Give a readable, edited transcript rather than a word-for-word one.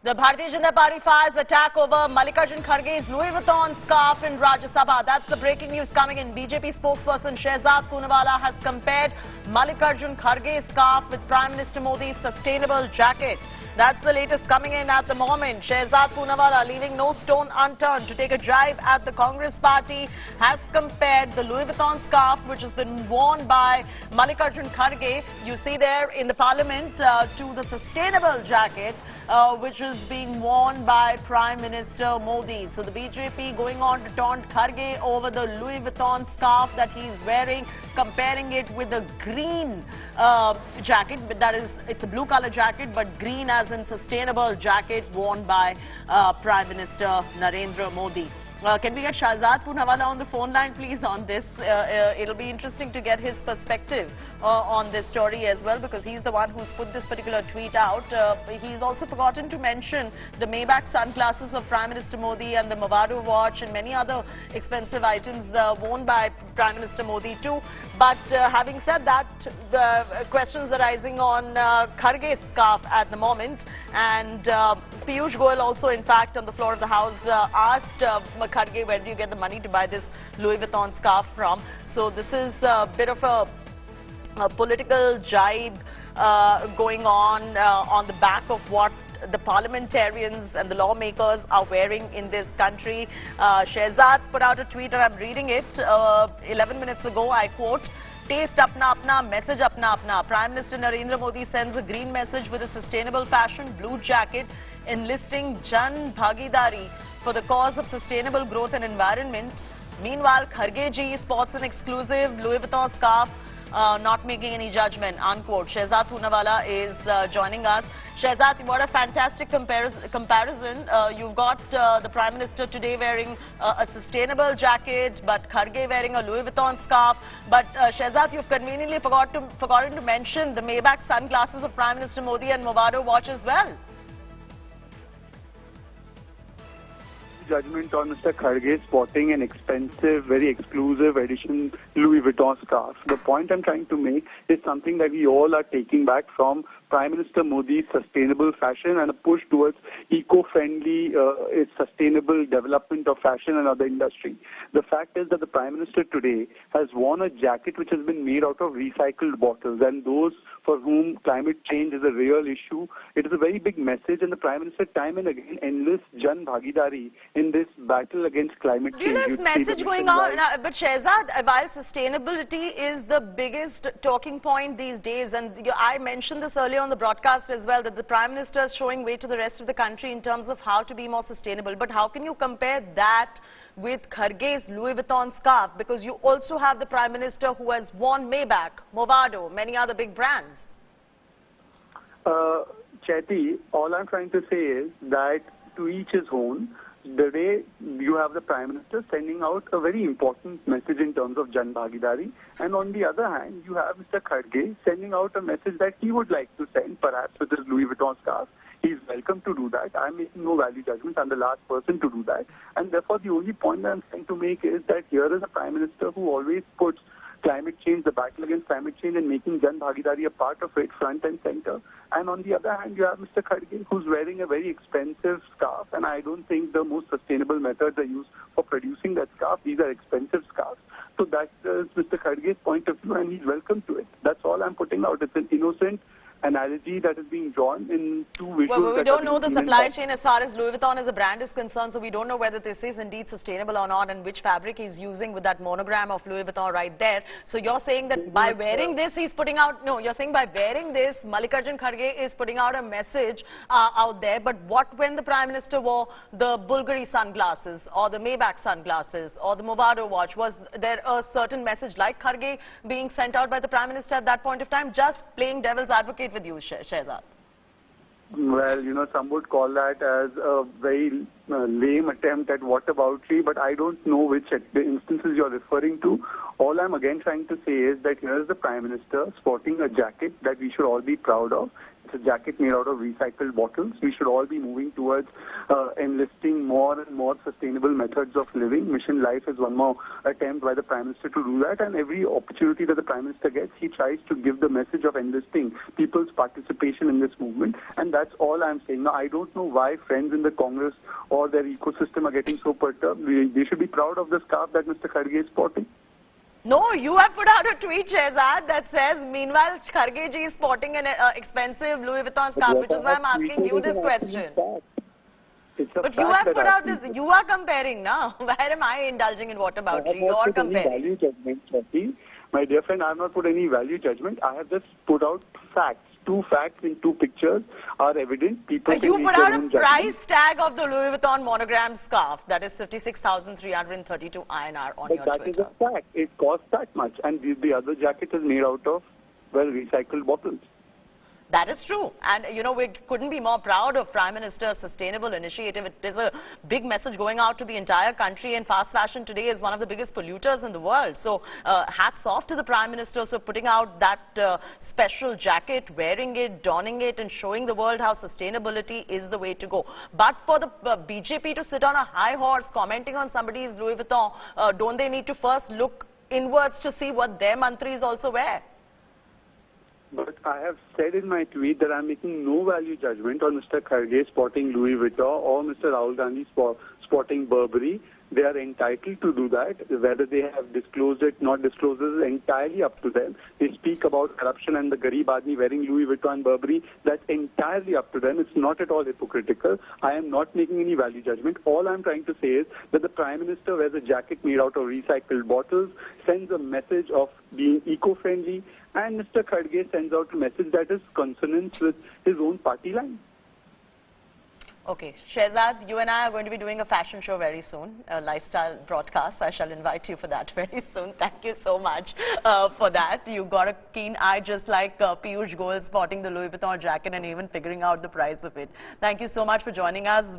The Bharatiya Janata Party fires attack over Mallikarjun Kharge's Louis Vuitton scarf in Rajya Sabha. That's the breaking news coming in. BJP spokesperson Shehzad Poonawalla has compared Mallikarjun Kharge's scarf with Prime Minister Modi's sustainable jacket. That's the latest coming in at the moment. Shehzad Poonawalla, leaving no stone unturned to take a drive at the Congress party, has compared the Louis Vuitton scarf, which has been worn by Mallikarjun Kharge, you see there in the parliament, to the sustainable jacket, which is being worn by Prime Minister Modi. So the BJP going on to taunt Kharge over the Louis Vuitton scarf that he is wearing, comparing it with a green jacket, but that is, it's a blue color jacket, but green as in sustainable jacket worn by Prime Minister Narendra Modi. Can we get Shehzad Poonawalla on the phone line, please, on this? It'll be interesting to get his perspective on this story as well, because he's the one who's put this particular tweet out. He's also forgotten to mention the Maybach sunglasses of Prime Minister Modi and the Movado watch and many other expensive items worn by Prime Minister Modi too. But having said that, the questions arising on Kharge's scarf at the moment, and Piyush Goyal also, in fact, on the floor of the House asked Kharge, where do you get the money to buy this Louis Vuitton scarf from? So this is a bit of a political jibe going on the back of what the parliamentarians and the lawmakers are wearing in this country. Shehzad put out a tweet, and I'm reading it 11 minutes ago. I quote, "Taste apna apna, message apna apna. Prime Minister Narendra Modi sends a green message with a sustainable fashion blue jacket enlisting Jan Bhagidari for the cause of sustainable growth and environment. Meanwhile, Kharge ji sports an exclusive Louis Vuitton scarf, not making any judgment," unquote. Shehzad Poonawalla is joining us. Shehzad, what a fantastic comparison. You've got the Prime Minister today wearing a sustainable jacket, but Kharge wearing a Louis Vuitton scarf. But Shehzad, you've conveniently forgotten to mention the Maybach sunglasses of Prime Minister Modi and Movado watch as well. Judgment on Mr. Kharge sporting an expensive, very exclusive edition Louis Vuitton scarf. The point I'm trying to make is something that we all are taking back from Prime Minister Modi's sustainable fashion and a push towards eco-friendly, sustainable development of fashion and other industry. The fact is that the Prime Minister today has worn a jacket which has been made out of recycled bottles, and those for whom climate change is a real issue, it is a very big message, and the Prime Minister time and again enlists Jan Bhagidari in this battle against climate change. There's message going on, but Shehzad, while sustainability is the biggest talking point these days, and I mentioned this earlier on the broadcast as well, that the Prime Minister is showing way to the rest of the country in terms of how to be more sustainable. But how can you compare that with Kharge's Louis Vuitton scarf? Because you also have the Prime Minister who has worn Maybach, Movado, many other big brands. Chaiti, all I'm trying to say is that to each his own. The day you have the Prime Minister sending out a very important message in terms of Jan Bhagidari, and on the other hand, you have Mr. Kharge sending out a message that he would like to send, perhaps with his Louis Vuitton scarf. He's welcome to do that. I'm making no value judgment. I'm the last person to do that. And therefore, the only point that I'm trying to make is that here is a Prime Minister who always puts climate change, the battle against climate change, and making Jan Bhagidari a part of it, front and center. And on the other hand, you have Mr. Kharge, who's wearing a very expensive scarf, and I don't think the most sustainable methods are used for producing that scarf. These are expensive scarves. So that is Mr. Kharge's point of view, and he's welcome to it. That's all I'm putting out. It's an innocent analogy that is being drawn in two visuals. Well, we don't know the supply chain as far as Louis Vuitton as a brand is concerned, so we don't know whether this is indeed sustainable or not, and which fabric he's using with that monogram of Louis Vuitton right there. So you're saying that by wearing this, he's putting out, no, you're saying by wearing this, Mallikarjun Kharge is putting out a message out there. But what when the Prime Minister wore the Bulgari sunglasses or the Maybach sunglasses or the Movado watch? Was there a certain message like Kharge being sent out by the Prime Minister at that point of time? Just playing devil's advocate with you, Shehzad. Well, you know, some would call that as a very lame attempt at whataboutery, but I don't know which the instances you're referring to. All I'm again trying to say is that here is the Prime Minister sporting a jacket that we should all be proud of. It's a jacket made out of recycled bottles. We should all be moving towards enlisting more and more sustainable methods of living. Mission Life is one more attempt by the Prime Minister to do that, and every opportunity that the Prime Minister gets, he tries to give the message of enlisting people's participation in this movement, and that's all I'm saying. Now, I don't know why friends in the Congress or their ecosystem are getting so perturbed. They should be proud of the scarf that Mr. Kharge is sporting. No, you have put out a tweet, Shehzad, that says, meanwhile, Kharge ji is sporting an expensive Louis Vuitton scarf, which is why I'm asking you this question. But you have put out this, you are comparing now. Where am I indulging in what about you? You are comparing. Value judgment, my dear friend, I have not put any value judgment. I have just put out facts. Two facts in two pictures are evident. People you put out a price tag of the Louis Vuitton monogram scarf. That is 56,332 INR on your Twitter. That is a fact. It costs that much. And the other jacket is made out of, well, recycled bottles. That is true. And, you know, we couldn't be more proud of Prime Minister's sustainable initiative. It is a big message going out to the entire country, and fast fashion today is one of the biggest polluters in the world. So, hats off to the Prime Minister for putting out that special jacket, wearing it, donning it, and showing the world how sustainability is the way to go. But for the BJP to sit on a high horse commenting on somebody's Louis Vuitton, don't they need to first look inwards to see what their mantris also wear? But I have said in my tweet that I'm making no value judgment on Mr. Kharge sporting Louis Vuitton or Mr. Rahul Gandhi sporting Burberry. They are entitled to do that. Whether they have disclosed it, not disclosed it, is entirely up to them. They speak about corruption and the Garib Admi wearing Louis Vuitton and Burberry. That's entirely up to them. It's not at all hypocritical. I am not making any value judgment. All I'm trying to say is that the Prime Minister wears a jacket made out of recycled bottles, sends a message of being eco-friendly, and Mr. Kharge sends out a message that is consonant with his own party line. Okay, Shehzad, you and I are going to be doing a fashion show very soon, a lifestyle broadcast. I shall invite you for that very soon. Thank you so much for that. You've got a keen eye, just like Piyush Goyal spotting the Louis Vuitton jacket and even figuring out the price of it. Thank you so much for joining us.